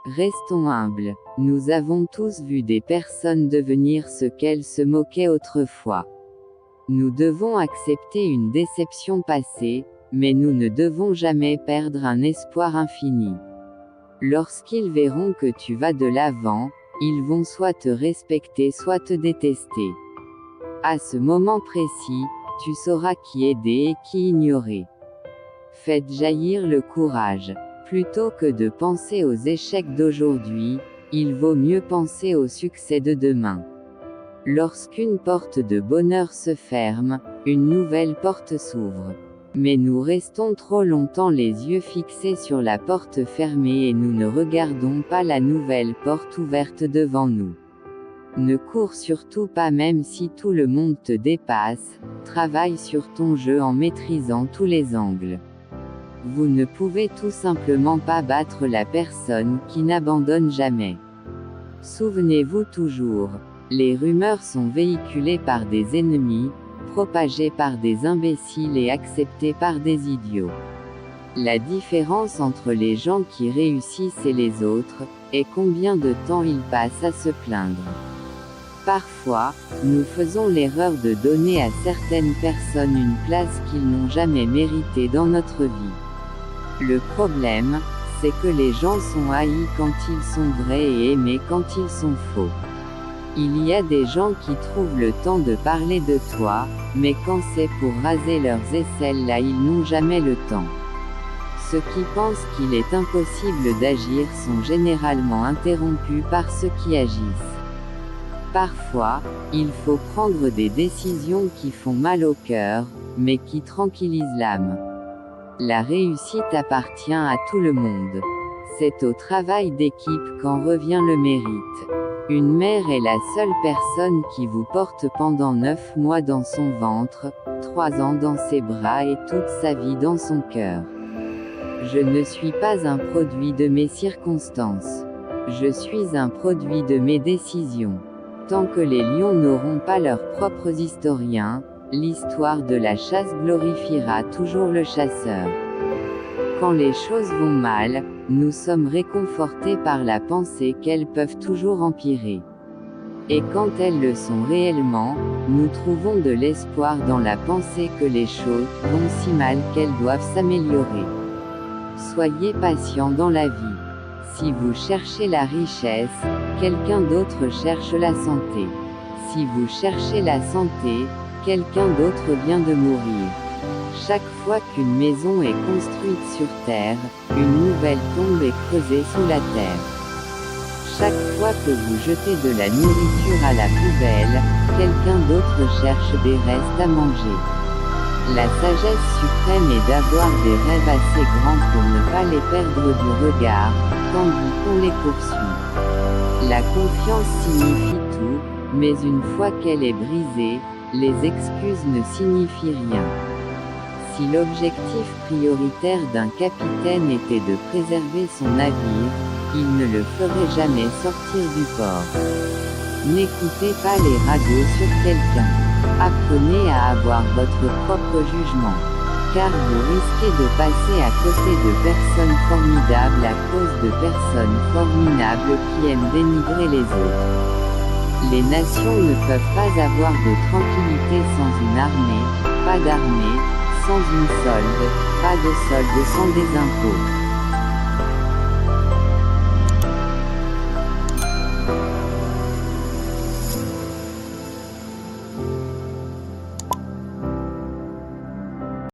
Restons humbles. Nous avons tous vu des personnes devenir ce qu'elles se moquaient autrefois. Nous devons accepter une déception passée, mais nous ne devons jamais perdre un espoir infini. Lorsqu'ils verront que tu vas de l'avant, ils vont soit te respecter soit te détester. À ce moment précis, tu sauras qui aider et qui ignorer. Faites jaillir le courage. Plutôt que de penser aux échecs d'aujourd'hui, il vaut mieux penser au succès de demain. Lorsqu'une porte de bonheur se ferme, une nouvelle porte s'ouvre. Mais nous restons trop longtemps les yeux fixés sur la porte fermée et nous ne regardons pas la nouvelle porte ouverte devant nous. Ne cours surtout pas même si tout le monde te dépasse, travaille sur ton jeu en maîtrisant tous les angles. Vous ne pouvez tout simplement pas battre la personne qui n'abandonne jamais. Souvenez-vous toujours, les rumeurs sont véhiculées par des ennemis, propagées par des imbéciles et acceptées par des idiots. La différence entre les gens qui réussissent et les autres, est combien de temps ils passent à se plaindre. Parfois, nous faisons l'erreur de donner à certaines personnes une place qu'ils n'ont jamais méritée dans notre vie. Le problème, c'est que les gens sont haïs quand ils sont vrais et aimés quand ils sont faux. Il y a des gens qui trouvent le temps de parler de toi, mais quand c'est pour raser leurs aisselles là ils n'ont jamais le temps. Ceux qui pensent qu'il est impossible d'agir sont généralement interrompus par ceux qui agissent. Parfois, il faut prendre des décisions qui font mal au cœur, mais qui tranquillisent l'âme. La réussite appartient à tout le monde. C'est au travail d'équipe qu'en revient le mérite. Une mère est la seule personne qui vous porte pendant 9 mois dans son ventre, 3 ans dans ses bras et toute sa vie dans son cœur. Je ne suis pas un produit de mes circonstances. Je suis un produit de mes décisions. Tant que les lions n'auront pas leurs propres historiens, l'histoire de la chasse glorifiera toujours le chasseur. Quand les choses vont mal, nous sommes réconfortés par la pensée qu'elles peuvent toujours empirer. Et quand elles le sont réellement, nous trouvons de l'espoir dans la pensée que les choses vont si mal qu'elles doivent s'améliorer. Soyez patient dans la vie. Si vous cherchez la richesse, quelqu'un d'autre cherche la santé. Si vous cherchez la santé, quelqu'un d'autre vient de mourir. Chaque fois qu'une maison est construite sur terre, une nouvelle tombe est creusée sous la terre. Chaque fois que vous jetez de la nourriture à la poubelle, quelqu'un d'autre cherche des restes à manger. La sagesse suprême est d'avoir des rêves assez grands pour ne pas les perdre du regard, tandis qu'on les poursuit. La confiance signifie tout, mais une fois qu'elle est brisée, les excuses ne signifient rien. Si l'objectif prioritaire d'un capitaine était de préserver son navire, il ne le ferait jamais sortir du port. N'écoutez pas les ragots sur quelqu'un. Apprenez à avoir votre propre jugement. Car vous risquez de passer à côté de personnes formidables à cause de personnes formidables qui aiment dénigrer les autres. Les nations ne peuvent pas avoir de tranquillité sans une armée, pas d'armée, sans une solde, pas de solde sans des impôts.